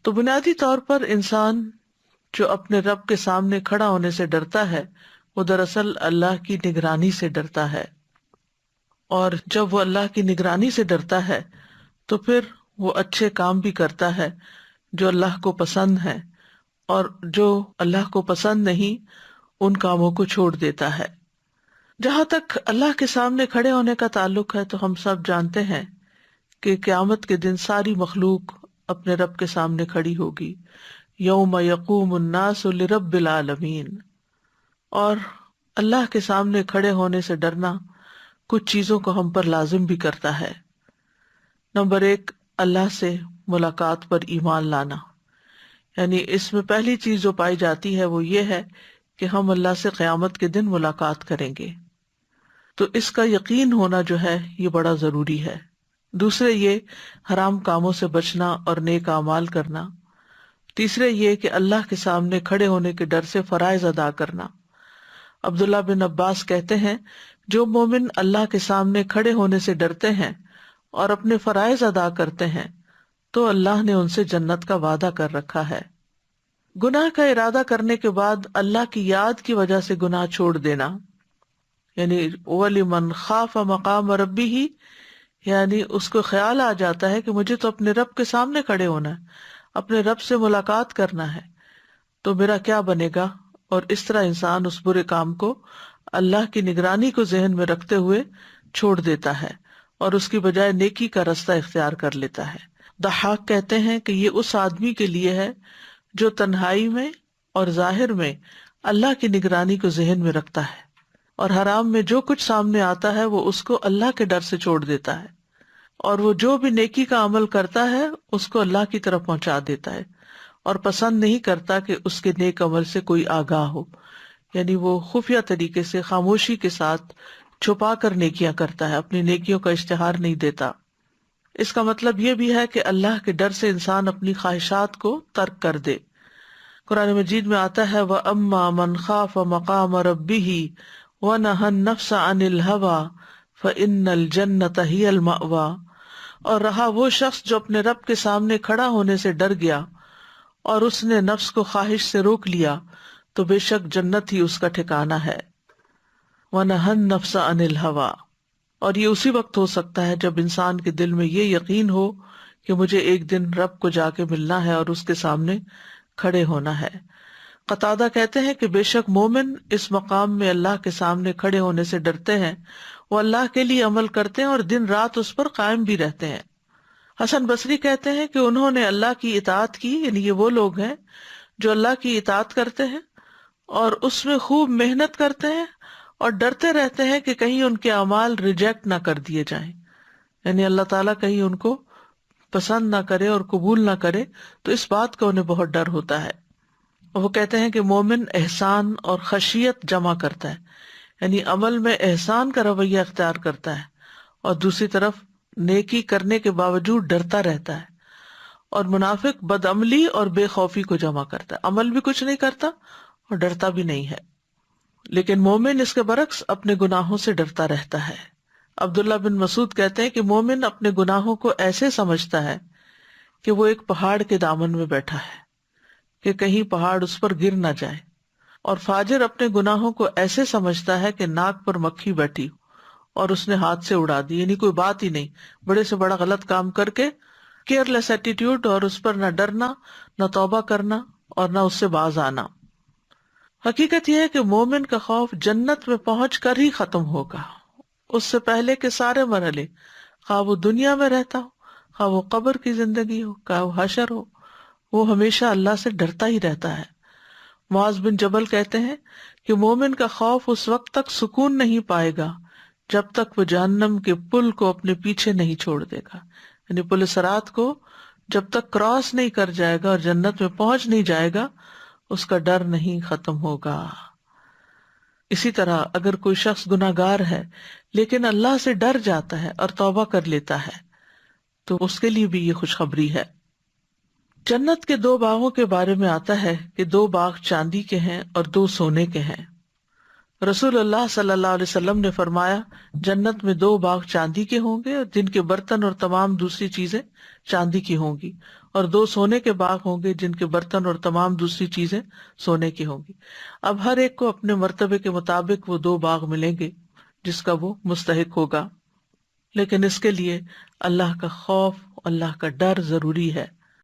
تو بنیادی طور پر انسان جو اپنے رب کے سامنے کھڑا ہونے سے ڈرتا ہے وہ دراصل اللہ کی نگرانی سے ڈرتا ہے، اور جب وہ اللہ کی نگرانی سے ڈرتا ہے تو پھر وہ اچھے کام بھی کرتا ہے جو اللہ کو پسند ہے، اور جو اللہ کو پسند نہیں ان کاموں کو چھوڑ دیتا ہے۔ جہاں تک اللہ کے سامنے کھڑے ہونے کا تعلق ہے تو ہم سب جانتے ہیں کہ قیامت کے دن ساری مخلوق اپنے رب کے سامنے کھڑی ہوگی، یوم یقوم الناس لرب العالمین۔ اور اللہ کے سامنے کھڑے ہونے سے ڈرنا کچھ چیزوں کو ہم پر لازم بھی کرتا ہے۔ نمبر 1، اللہ سے ملاقات پر ایمان لانا، یعنی اس میں پہلی چیز جو پائی جاتی ہے وہ یہ ہے کہ ہم اللہ سے قیامت کے دن ملاقات کریں گے، تو اس کا یقین ہونا جو ہے یہ بڑا ضروری ہے۔ دوسرے یہ حرام کاموں سے بچنا اور نیک اعمال کرنا۔ تیسرے یہ کہ اللہ کے سامنے کھڑے ہونے کے ڈر سے فرائض ادا کرنا۔ عبداللہ بن عباس کہتے ہیں جو مومن اللہ کے سامنے کھڑے ہونے سے ڈرتے ہیں اور اپنے فرائض ادا کرتے ہیں تو اللہ نے ان سے جنت کا وعدہ کر رکھا ہے۔ گناہ کا ارادہ کرنے کے بعد اللہ کی یاد کی وجہ سے گناہ چھوڑ دینا، یعنی وَلِمَنْ خَافَ مَقَامَ رَبِّهِ، یعنی اس کو خیال آ جاتا ہے کہ مجھے تو اپنے رب کے سامنے کھڑے ہونا ہے، اپنے رب سے ملاقات کرنا ہے، تو میرا کیا بنے گا، اور اس طرح انسان اس برے کام کو اللہ کی نگرانی کو ذہن میں رکھتے ہوئے چھوڑ دیتا ہے اور اس کی بجائے نیکی کا رستہ اختیار کر لیتا ہے۔ ضحاک کہتے ہیں کہ یہ اس آدمی کے لیے ہے جو تنہائی میں اور ظاہر میں اللہ کی نگرانی کو ذہن میں رکھتا ہے اور حرام میں جو کچھ سامنے آتا ہے وہ اس کو اللہ کے ڈر سے چھوڑ دیتا ہے، اور وہ جو بھی نیکی کا عمل کرتا ہے اس کو اللہ کی طرف پہنچا دیتا ہے، اور پسند نہیں کرتا کہ اس کے نیک عمل سے کوئی آگاہ ہو، یعنی وہ خفیہ طریقے سے خاموشی کے ساتھ چھپا کر نیکیاں کرتا ہے، اپنی نیکیوں کا اشتہار نہیں دیتا۔ اس کا مطلب یہ بھی ہے کہ اللہ کے ڈر سے انسان اپنی خواہشات کو ترک کر دے۔ قرآن مجید میں آتا ہے وَأَمَّا مَنْ خَافَ مَقَامَ رَبِّهِ وَنَهَى النَّفْسَ عَنِ الْهَوَى فَإِنَّ الْجَنَّةَ هِيَ الْمَأْوَى، اور رہا وہ شخص جو اپنے رب کے سامنے کھڑا ہونے سے ڈر گیا اور اس نے نفس کو خواہش سے روک لیا تو بے شک جنت ہی اس کا ٹھکانہ ہے۔ وَنَهَى النَّفْسَ عَنِ الْهَوَى، اور یہ اسی وقت ہو سکتا ہے جب انسان کے دل میں یہ یقین ہو کہ مجھے ایک دن رب کو جا کے ملنا ہے اور اس کے سامنے کھڑے ہونا ہے۔ قتادہ کہتے ہیں کہ بے شک مومن اس مقام میں اللہ کے سامنے کھڑے ہونے سے ڈرتے ہیں، وہ اللہ کے لیے عمل کرتے ہیں اور دن رات اس پر قائم بھی رہتے ہیں۔ حسن بصری کہتے ہیں کہ انہوں نے اللہ کی اطاعت کی، یعنی یہ وہ لوگ ہیں جو اللہ کی اطاعت کرتے ہیں اور اس میں خوب محنت کرتے ہیں اور ڈرتے رہتے ہیں کہ کہیں ان کے اعمال ریجیکٹ نہ کر دیے جائیں، یعنی اللہ تعالیٰ کہیں ان کو پسند نہ کرے اور قبول نہ کرے، تو اس بات کا انہیں بہت ڈر ہوتا ہے۔ وہ کہتے ہیں کہ مومن احسان اور خشیت جمع کرتا ہے، یعنی عمل میں احسان کا رویہ اختیار کرتا ہے اور دوسری طرف نیکی کرنے کے باوجود ڈرتا رہتا ہے، اور منافق بدعملی اور بے خوفی کو جمع کرتا ہے، عمل بھی کچھ نہیں کرتا اور ڈرتا بھی نہیں ہے۔ لیکن مومن اس کے برعکس اپنے گناہوں سے ڈرتا رہتا ہے۔ عبداللہ بن مسعود کہتے ہیں کہ مومن اپنے گناہوں کو ایسے سمجھتا ہے کہ وہ ایک پہاڑ کے دامن میں بیٹھا ہے کہ کہیں پہاڑ اس پر گر نہ جائے، اور فاجر اپنے گناہوں کو ایسے سمجھتا ہے کہ ناک پر مکھی بیٹھی اور اس نے ہاتھ سے اڑا دی، یعنی کوئی بات ہی نہیں، بڑے سے بڑا غلط کام کر کے کیئر لیس ایٹیٹیوڈ، اور اس پر نہ ڈرنا، نہ توبہ کرنا اور نہ اس سے باز آنا۔ حقیقت یہ ہے کہ مومن کا خوف جنت میں پہنچ کر ہی ختم ہوگا، اس سے پہلے کے سارے مرحلے، خواہ وہ دنیا میں رہتا ہو، خواہ وہ قبر کی زندگی ہو، خواہ وہ حشر ہو، وہ ہمیشہ اللہ سے ڈرتا ہی رہتا ہے۔ معاذ بن جبل کہتے ہیں کہ مومن کا خوف اس وقت تک سکون نہیں پائے گا جب تک وہ جہنم کے پل کو اپنے پیچھے نہیں چھوڑ دے گا، یعنی پل صراط کو جب تک کراس نہیں کر جائے گا اور جنت میں پہنچ نہیں جائے گا، اس کا ڈر نہیں ختم ہوگا۔ اسی طرح اگر کوئی شخص گناہ گار ہے لیکن اللہ سے ڈر جاتا ہے اور توبہ کر لیتا ہے تو اس کے لیے بھی یہ خوشخبری ہے۔ جنت کے 2 باغوں کے بارے میں آتا ہے کہ 2 باغ چاندی کے ہیں اور 2 سونے کے ہیں۔ رسول اللہ صلی اللہ علیہ وسلم نے فرمایا جنت میں 2 باغ چاندی کے ہوں گے جن کے برتن اور تمام دوسری چیزیں چاندی کی ہوں گی، اور 2 سونے کے باغ ہوں گے جن کے برتن اور تمام دوسری چیزیں سونے کی ہوں گی۔ اب ہر ایک کو اپنے مرتبے کے مطابق وہ 2 باغ ملیں گے جس کا وہ مستحق ہوگا، لیکن اس کے لیے اللہ کا خوف، اللہ کا ڈر ضروری ہے۔